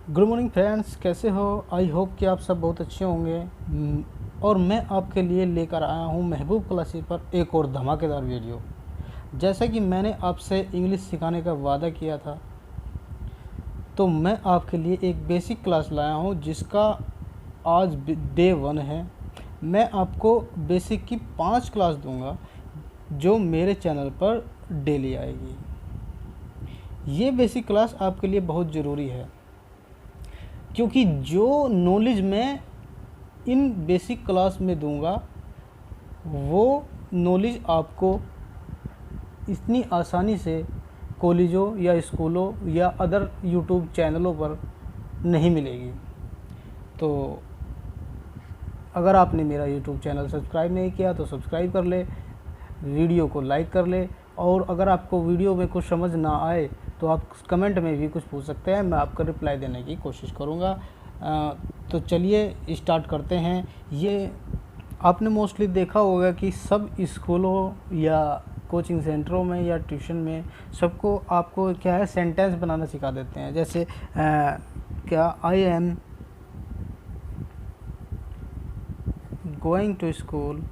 Good morning friends, कैसे हो? I hope कि आप सब बहुत अच्छे होंगे। और मैं आपके लिए लेकर आया हूँ महबूब क्लासेस पर एक और धमाकेदार वीडियो। जैसा कि मैंने आपसे इंग्लिश सिखाने का वादा किया था, तो मैं आपके लिए एक बेसिक क्लास लाया हूँ जिसका आज डे 1 है। मैं आपको बेसिक की 5 क्लास दूंगा जो मेरे चैनल पर डेली आएगी। ये बेसिक क्लास आपके लिए बहुत ज़रूरी है, क्योंकि जो नॉलेज मैं इन बेसिक क्लास में दूंगा वो नॉलेज आपको इतनी आसानी से कॉलेजों या स्कूलों या अदर यूट्यूब चैनलों पर नहीं मिलेगी। तो अगर आपने मेरा यूट्यूब चैनल सब्सक्राइब नहीं किया तो सब्सक्राइब कर ले, वीडियो को लाइक कर ले, और अगर आपको वीडियो में कुछ समझ ना आए तो आप कमेंट में भी कुछ पूछ सकते हैं, मैं आपका रिप्लाई देने की कोशिश करूँगा। तो चलिए स्टार्ट करते हैं। ये आपने मोस्टली देखा होगा कि सब स्कूलों या कोचिंग सेंटरों में या ट्यूशन में सबको आपको क्या है, सेंटेंस बनाना सिखा देते हैं। जैसे क्या I am going to school,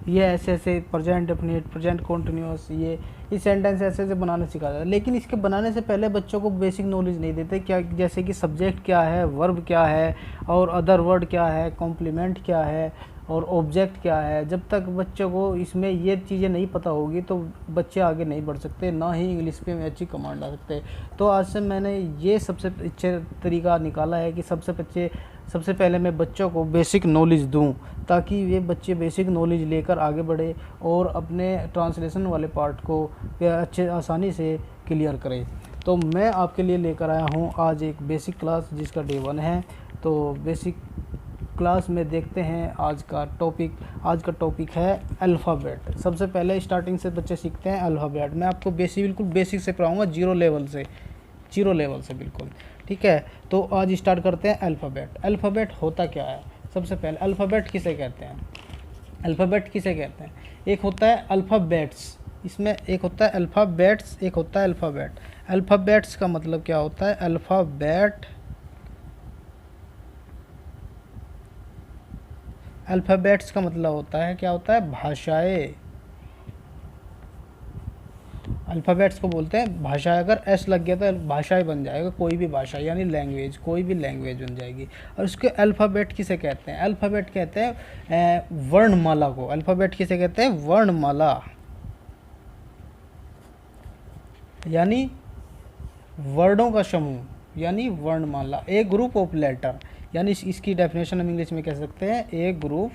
ये ऐसे ऐसे प्रेजेंट डेफिनेट, प्रेजेंट कॉन्टिन्यूस, ये सेंटेंस ऐसे ऐसे बनाना सिखाया जाता है। लेकिन इसके बनाने से पहले बच्चों को बेसिक नॉलेज नहीं देते, क्या जैसे कि सब्जेक्ट क्या है, वर्ब क्या है, और अदर वर्ड क्या है, कॉम्प्लीमेंट क्या है, और ऑब्जेक्ट क्या है। जब तक बच्चों को इसमें ये चीज़ें नहीं पता होगी तो बच्चे आगे नहीं बढ़ सकते, ना ही इंग्लिश पे अच्छी कमांड ला सकते। तो आज से मैंने ये सबसे अच्छे तरीका निकाला है कि सबसे पहले मैं बच्चों को बेसिक नॉलेज दूं, ताकि ये बच्चे बेसिक नॉलेज लेकर आगे बढ़े और अपने ट्रांसलेशन वाले पार्ट को अच्छे आसानी से क्लियर करें। तो मैं आपके लिए लेकर आया हूं आज एक बेसिक क्लास जिसका डे 1 है। तो बेसिक क्लास में देखते हैं आज का टॉपिक है अल्फ़ाबेट। सबसे पहले स्टार्टिंग से बच्चे सीखते हैं अल्फ़ाबेट। मैं आपको बिल्कुल बेसिक से पढ़ाऊँगा, जीरो लेवल से बिल्कुल। ठीक है, तो आज स्टार्ट करते हैं अल्फ़ाबेट। अल्फ़ाबेट होता क्या है? सबसे पहले अल्फ़ाबेट किसे कहते हैं? एक होता है अल्फ़ाबेट्स, इसमें एक होता है अल्फ़ाबेट्स, एक होता है अल्फ़ाबेट। अल्फ़ाबेट्स का मतलब क्या होता है? अल्फ़ाबेट्स का मतलब होता है, क्या होता है? भाषाएं। अल्फ़ाबेट्स को बोलते हैं भाषा। अगर एस लग गया तो भाषाएं बन जाएगा, कोई भी भाषा यानी लैंग्वेज, कोई भी लैंग्वेज बन जाएगी। और उसके अल्फ़ाबेट किसे कहते हैं? अल्फ़ाबेट कहते हैं वर्णमाला को। अल्फ़ाबेट किसे कहते हैं? वर्णमाला, यानी वर्णों का समूह, यानी वर्णमाला। ए ग्रुप ऑफ लेटर, यानी इसकी डेफिनेशन हम इंग्लिश में कह सकते हैं a group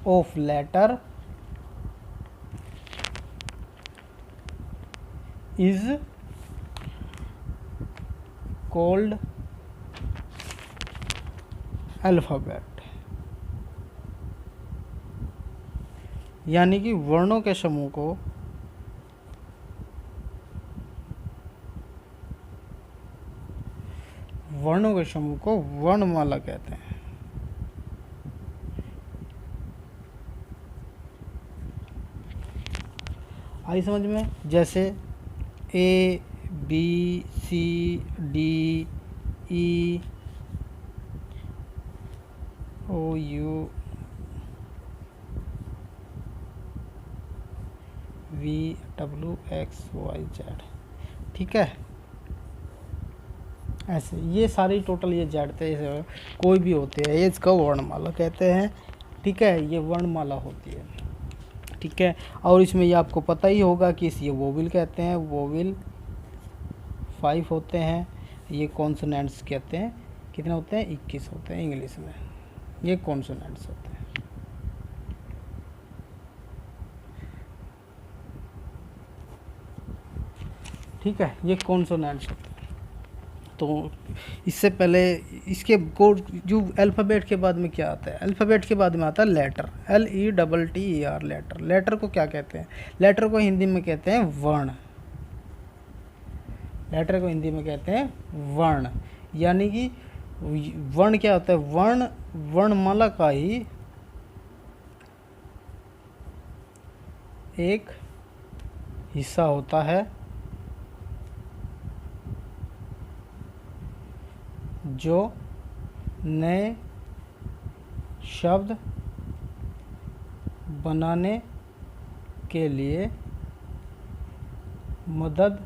of letter is called alphabet. यानी कि वर्णों के समूह को वर्णमाला कहते हैं। आई समझ में? जैसे A B C D E O U V W X Y Z. ठीक है, ऐसे ये सारी टोटल ये जेड थे, कोई भी होते हैं, ये इसका वर्णमाला कहते हैं। ठीक है, ये वर्णमाला होती है। ठीक है, और इसमें ये आपको पता ही होगा कि ये वोविल कहते हैं। वोविल 5 होते हैं। ये कॉन्सोनेंट्स कहते हैं, कितने होते हैं? 21 होते हैं इंग्लिश में। ये कॉन्सोनेंट्स होते हैं। ठीक है, ये कॉन्सोनेंट्स होते हैं। तो इससे पहले इसके कोड जो अल्फ़ाबेट के बाद में क्या आता है? अल्फ़ाबेट के बाद में आता है लेटर, LETTER, लेटर। लेटर को क्या कहते हैं? लेटर को हिंदी में कहते हैं वर्ण। लेटर को हिंदी में कहते हैं वर्ण। यानी कि वर्ण क्या होता है? वर्ण वर्णमाला का ही एक हिस्सा होता है जो नए शब्द बनाने के लिए मदद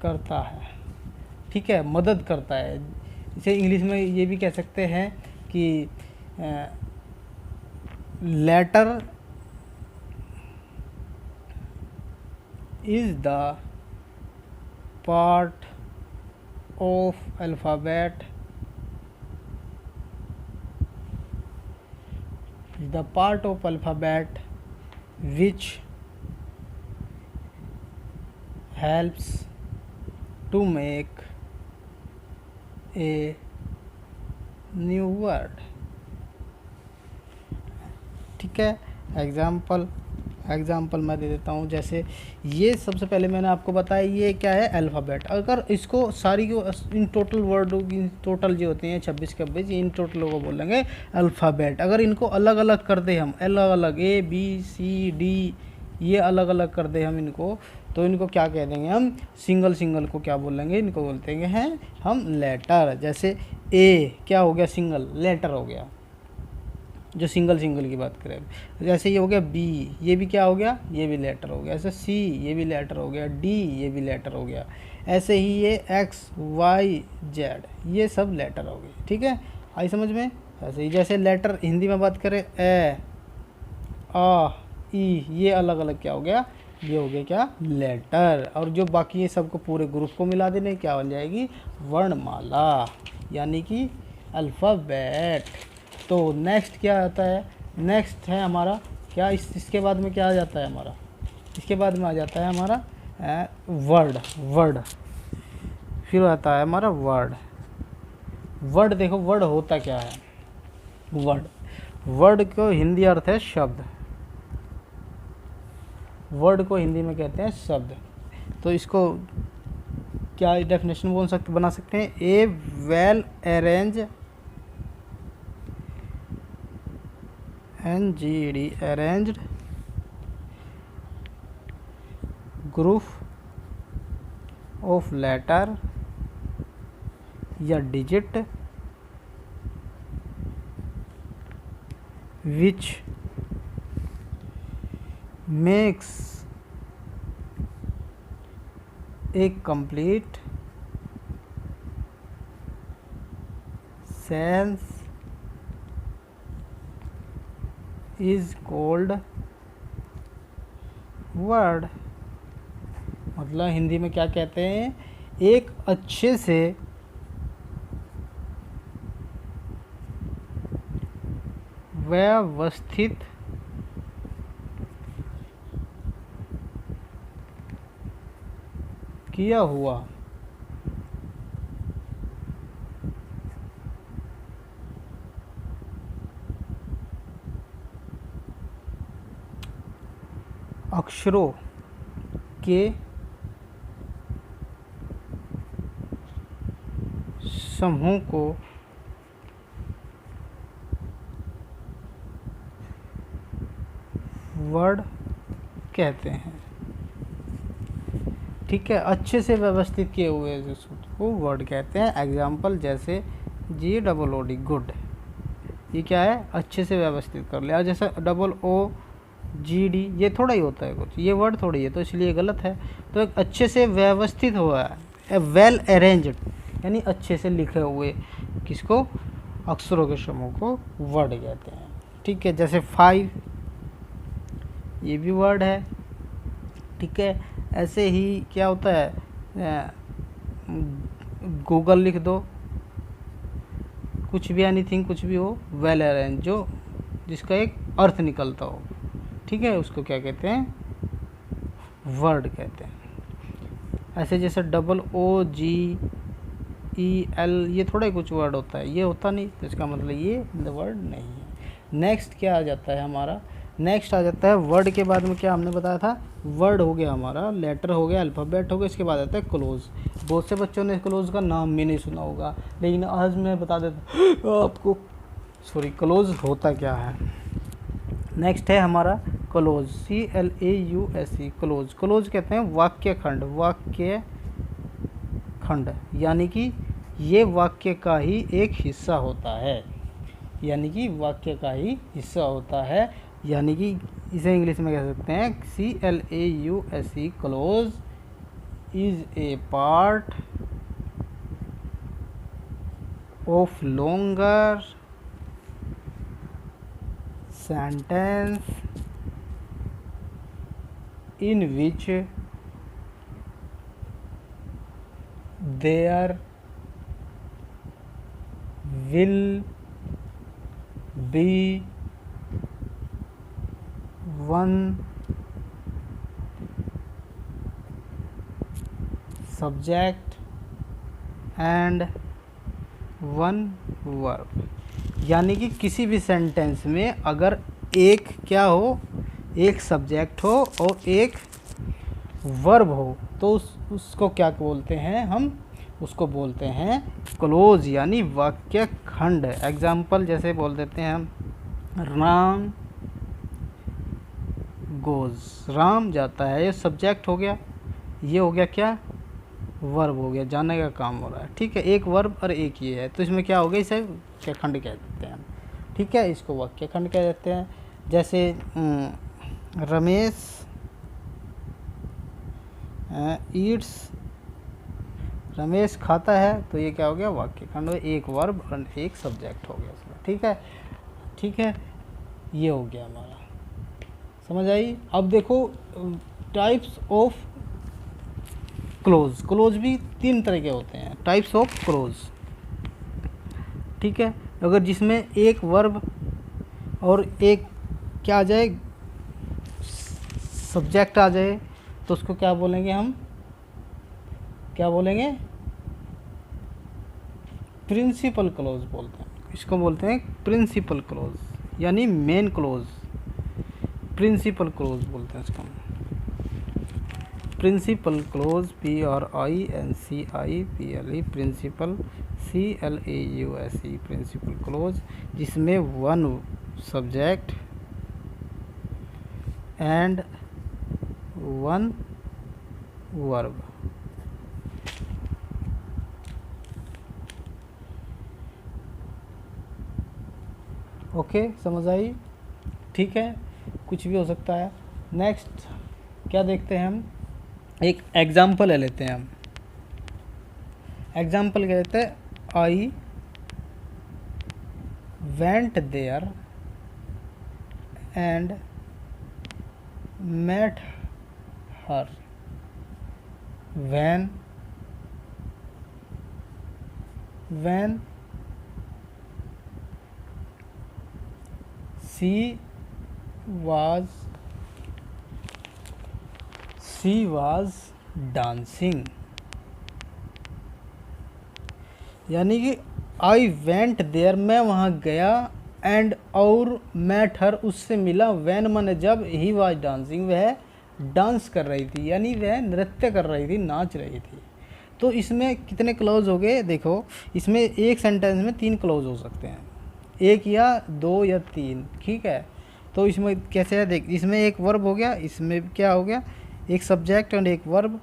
करता है। ठीक है, मदद करता है। इसे इंग्लिश में ये भी कह सकते हैं कि letter is the part of alphabet which helps to make a new word। ठीक है, एग्जाम्पल मैं दे देता हूँ। जैसे ये सबसे पहले मैंने आपको बताया ये क्या है, अल्फ़ाबेट। अगर इसको सारी को इन टोटल वर्ड टोटल जो होते हैं 26 के 26 इन टोटल को बोलेंगे अल्फ़ाबेट। अगर इनको अलग अलग कर दे हम, अलग अलग A B C D ये अलग अलग कर दे हम इनको, तो इनको क्या कह देंगे हम, सिंगल को क्या बोलेंगे, इनको बोलते हैं हम लेटर। जैसे A क्या हो गया, सिंगल लेटर हो गया, जो सिंगल की बात करें। जैसे ये हो गया B, ये भी क्या हो गया, ये भी लेटर हो गया। ऐसे C ये भी लेटर हो गया, D ये भी लेटर हो गया। ऐसे ही ये X Y Z ये सब लेटर हो गए। ठीक है, आई समझ में। ऐसे ही जैसे लेटर हिंदी में बात करें ए आ ई, ये अलग अलग क्या हो गया, ये हो गया क्या, लेटर। और जो बाकी ये सबको पूरे ग्रुप को मिला देने क्या बन जाएगी, वर्णमाला, यानी कि अल्फ़ाबेट। तो नेक्स्ट क्या आता है, नेक्स्ट है हमारा क्या, इसके बाद में क्या आ जाता है हमारा, इसके बाद में आ जाता है हमारा वर्ड। फिर आता है हमारा वर्ड। देखो वर्ड होता क्या है, वर्ड को हिंदी अर्थ है शब्द, वर्ड को हिंदी में कहते हैं शब्द। तो इसको क्या डेफिनेशन बना सकते हैं, a well arrange arranged group of letter या digit which makes a complete sense is called word। मतलब हिंदी में क्या कहते हैं, एक अच्छे से व्यवस्थित किया हुआ अक्षरों के समूह को वर्ड कहते हैं। ठीक है, अच्छे से व्यवस्थित किए हुए को वर्ड कहते हैं। एग्जाम्पल जैसे GOOD गुड, ये क्या है, अच्छे से व्यवस्थित कर लिया। जैसे OOGD ये थोड़ा ही होता है कुछ, ये वर्ड थोड़ी है, तो इसलिए गलत है। तो एक अच्छे से व्यवस्थित हुआ है, वेल अरेंज्ड यानी अच्छे से लिखे हुए किसको, अक्षरों के समूह को वर्ड कहते हैं। ठीक है, जैसे 5 ये भी वर्ड है। ठीक है, ऐसे ही क्या होता है, गूगल लिख दो, कुछ भी एनीथिंग कुछ भी हो, वेल अरेंज जो जिसका एक अर्थ निकलता हो, ठीक है, उसको क्या कहते हैं, वर्ड कहते हैं। ऐसे जैसे OOGEL ये थोड़ा ही कुछ वर्ड होता है, ये होता नहीं, तो इसका मतलब ये वर्ड नहीं है। नेक्स्ट क्या आ जाता है हमारा, नेक्स्ट आ जाता है वर्ड के बाद में क्या हमने बताया था, वर्ड हो गया हमारा, लेटर हो गया, अल्फ़ाबेट हो गया, इसके बाद आता है क्लोज। बहुत से बच्चों ने क्लोज का नाम भी नहीं सुना होगा, लेकिन आज मैं बता देता आपको, क्लोज होता क्या है। नेक्स्ट है हमारा क्लोज, CLAUSE क्लोज। क्लोज कहते हैं वाक्य खंड, यानी कि ये वाक्य का ही एक हिस्सा होता है, यानी कि वाक्य का ही हिस्सा होता है, यानी कि इसे इंग्लिश में कह सकते हैं CLAUSE close is a part of longer sentence in which there will be one subject and one verb। यानी कि किसी भी सेंटेंस में अगर एक क्या हो, एक सब्जेक्ट हो और एक वर्ब हो, तो उसको क्या बोलते हैं हम, उसको बोलते हैं क्लोज यानी वाक्य खंड। एग्जाम्पल जैसे बोल देते हैं हम, राम गोज, राम जाता है, ये सब्जेक्ट हो गया, ये हो गया क्या, वर्ब हो गया, जाने का काम हो रहा है, ठीक है, एक वर्ब और एक ये है, तो इसमें क्या हो गया, इसे वाक्य खंड कह देते हैं हम, ठीक है, इसको वाक्य खंड कह देते हैं। जैसे रमेश ईट्स, रमेश खाता है, तो ये क्या हो गया, वाक्य खंड, एक वर्ब और एक सब्जेक्ट हो गया उसमें, ठीक है, ठीक है, ये हो गया हमारा, समझ आई। अब देखो टाइप्स ऑफ क्लोज, क्लोज भी तीन तरह के होते हैं, टाइप्स ऑफ क्लोज, ठीक है। अगर जिसमें एक वर्ब और एक क्या आ जाए, सब्जेक्ट आ जाए, तो उसको क्या बोलेंगे हम, क्या बोलेंगे, प्रिंसिपल क्लोज बोलते हैं, इसको बोलते हैं प्रिंसिपल क्लोज यानी मेन क्लोज, प्रिंसिपल क्लोज बोलते हैं इसको, principle clause PRINCIPLE, principle CLAUSE, principle clause, जिसमें one subject and one verb. Okay, समझ आई, ठीक है, कुछ भी हो सकता है। नेक्स्ट क्या देखते हैं हम, एक एग्जाम्पल ले लेते हैं हम, एग्जाम्पल क्या लेते हैं, I went there and met her when she was dancing। यानी कि आई वेंट देयर, मैं वहाँ गया, एंड और मैट हर, उससे मिला, वैन माने जब, ही वाज डांसिंग, वह डांस कर रही थी, यानी वह नृत्य कर रही थी, नाच रही थी। तो इसमें कितने क्लोज हो गए, देखो इसमें एक सेंटेंस में तीन क्लोज हो सकते हैं, एक या दो या तीन, ठीक है। तो इसमें कैसे है, देख, इसमें एक वर्ब हो गया, इसमें क्या हो गया, एक सब्जेक्ट और एक वर्ब,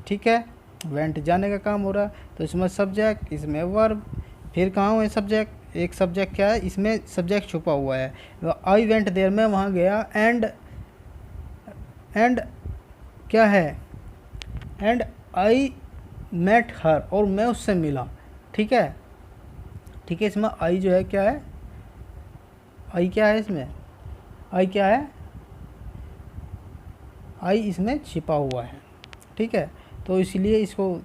ठीक है, वेंट जाने का काम हो रहा है, तो इसमें सब्जेक्ट, इसमें वर्ब, फिर कहाँ हुए सब्जेक्ट, एक सब्जेक्ट क्या है, इसमें सब्जेक्ट छुपा हुआ है, आई वेंट देयर, मैं वहाँ गया, एंड क्या है, एंड आई मेट हर, और मैं उससे मिला, ठीक है, ठीक है, इसमें आई जो है क्या है, आई क्या है, इसमें आई क्या है, आई इसमें छिपा हुआ है, ठीक है, तो इसलिए इसको,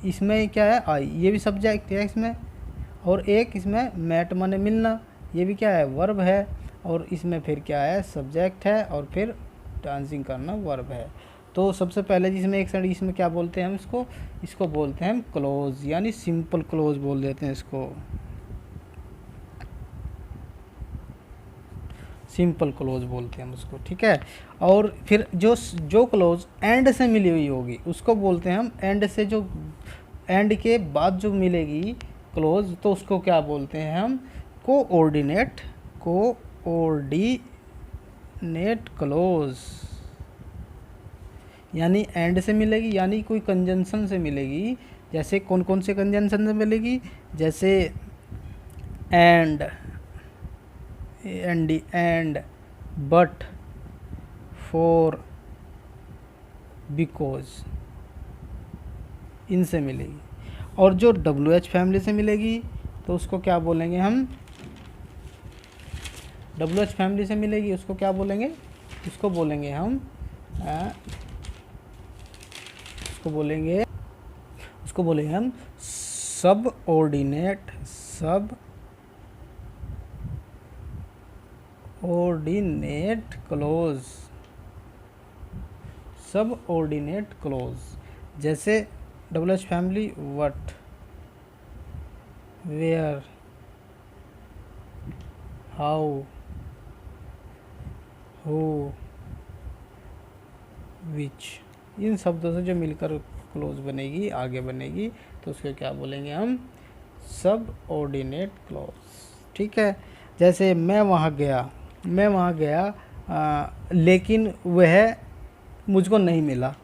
इसमें क्या है, आई, ये भी सब्जेक्ट है इसमें, और एक इसमें मैट माने मिलना, ये भी क्या है, वर्ब है, और इसमें फिर क्या है, सब्जेक्ट है, और फिर डांसिंग करना वर्ब है। तो सबसे पहले जिसमें एक साइड, इसमें क्या बोलते हैं हम इसको बोलते हैं हम क्लोज, यानी सिंपल क्लोज बोल देते हैं इसको, सिंपल क्लोज बोलते हैं हम उसको, ठीक है। और फिर जो क्लोज एंड से मिली हुई होगी उसको बोलते हैं हम, एंड से, जो एंड के बाद जो मिलेगी क्लोज, तो उसको क्या बोलते हैं हम, कोऑर्डिनेट क्लोज, यानी एंड से मिलेगी, यानी कोई कंजंक्शन से मिलेगी, जैसे कौन कौन से कंजंक्शन में मिलेगी, जैसे and, and, but, for, because, इनसे मिलेगी। और जो WH फैमिली से मिलेगी तो उसको क्या बोलेंगे हम, WH फैमिली से मिलेगी उसको क्या बोलेंगे, उसको बोलेंगे हम उसको बोलेंगे हम subordinate clause, subordinate clause. जैसे WH family what, where, how, who, which, इन शब्दों से जो मिलकर क्लोज बनेगी, आगे बनेगी, तो उसको क्या बोलेंगे हम, सब ऑर्डिनेट क्लोज। ठीक है। जैसे मैं वहाँ गया लेकिन वह मुझको नहीं मिला।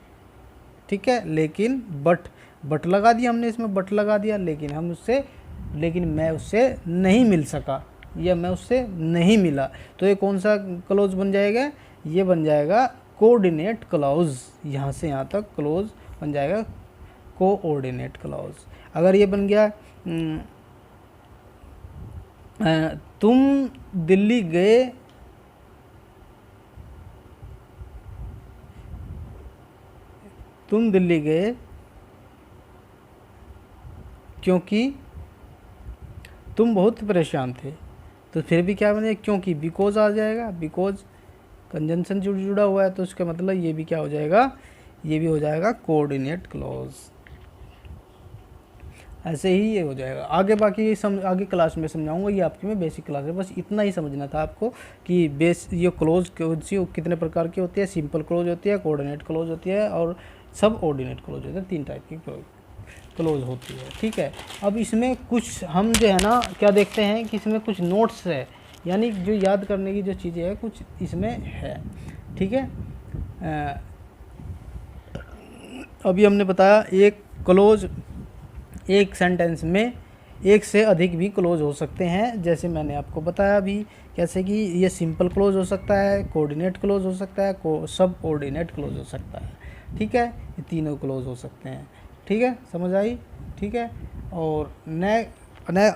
ठीक है, लेकिन बट लगा दिया हमने, इसमें बट लगा दिया, लेकिन मैं उससे नहीं मिल सका या मैं उससे नहीं मिला, तो ये कौन सा क्लोज बन जाएगा, ये बन जाएगा कोऑर्डिनेट क्लॉज। यहाँ से यहाँ तक क्लोज बन जाएगा कोऑर्डिनेट क्लॉज। अगर ये बन गया तुम दिल्ली गए क्योंकि तुम बहुत परेशान थे, तो फिर भी क्या बनेगा, क्योंकि बिकॉज आ जाएगा, बिकॉज कंजंक्शन जुड़ा हुआ है, तो उसका मतलब ये भी क्या हो जाएगा, ये भी हो जाएगा कोऑर्डिनेट क्लॉज। ऐसे ही ये हो जाएगा। आगे बाकी आगे क्लास में समझाऊंगा, ये आपकी में बेसिक क्लास है, बस इतना ही समझना था आपको कि ये क्लोज कितने प्रकार की होती है, सिंपल क्लोज होती है, कोऑर्डिनेट क्लोज होती है और सब ऑर्डिनेट क्लोज होती है। 3 टाइप की क्लोज होती है। ठीक है। अब इसमें कुछ हम जो है ना क्या देखते हैं कि इसमें कुछ नोट्स है, यानी जो याद करने की जो चीज़ें हैं कुछ इसमें है। ठीक है। अभी हमने बताया एक सेंटेंस में एक से अधिक भी क्लोज हो सकते हैं, जैसे मैंने आपको बताया अभी, कैसे कि ये सिंपल क्लोज हो सकता है, कोऑर्डिनेट क्लोज हो सकता है, सब ऑर्डिनेट क्लोज हो सकता है। ठीक है, ये तीनों क्लोज हो सकते हैं। ठीक है, समझ आई। ठीक है। और नए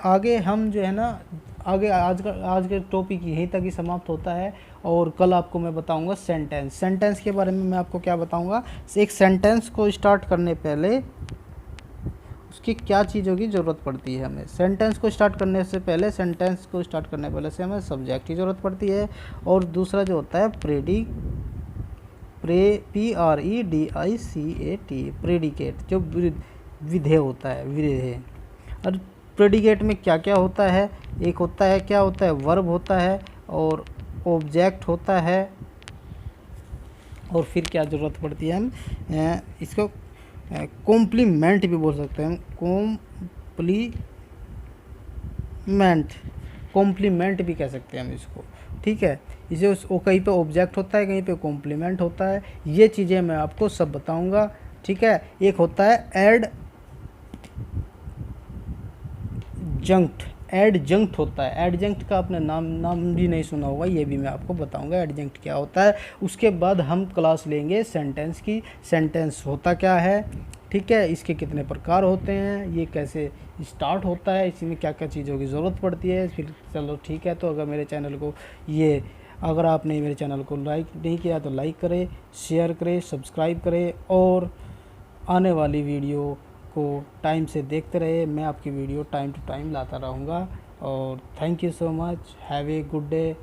आगे हम जो है ना आगे आज के टॉपिक यहीं तक ही समाप्त होता है। और कल आपको मैं बताऊंगा सेंटेंस के बारे में। मैं आपको क्या बताऊंगा, एक सेंटेंस को स्टार्ट करने पहले उसकी क्या चीज़ों की ज़रूरत पड़ती है हमें। सेंटेंस को स्टार्ट करने पहले से हमें सब्जेक्ट की ज़रूरत पड़ती है, और दूसरा जो होता है PREDICAT, प्रेडिकेट, जो विधेय होता है, विधेय। और प्रेडिकेट में क्या क्या होता है, एक होता है क्या होता है, वर्ब होता है और ऑब्जेक्ट होता है, और फिर क्या ज़रूरत पड़ती है, हम इसको कॉम्प्लीमेंट भी बोल सकते हैं, कॉम्प्लीमेंट भी कह सकते हैं हम इसको। ठीक है। इसे कहीं पे ऑब्जेक्ट होता है, कहीं पे कॉम्प्लीमेंट होता है, ये चीज़ें मैं आपको सब बताऊंगा। ठीक है। एक होता है एडजंक्ट होता है। एडजंक्ट का आपने नाम भी नहीं सुना होगा, ये भी मैं आपको बताऊंगा एडजंक्ट क्या होता है। उसके बाद हम क्लास लेंगे सेंटेंस की, सेंटेंस होता क्या है। ठीक है, इसके कितने प्रकार होते हैं, ये कैसे स्टार्ट होता है, इसी में क्या क्या चीज़ों की ज़रूरत पड़ती है। फिर चलो ठीक है। तो अगर आपने मेरे चैनल को लाइक नहीं किया तो लाइक करें, शेयर करें, सब्सक्राइब करें, और आने वाली वीडियो को टाइम से देखते रहे। मैं आपकी वीडियो टाइम टू टाइम लाता रहूँगा। और thank you so much, have a good day.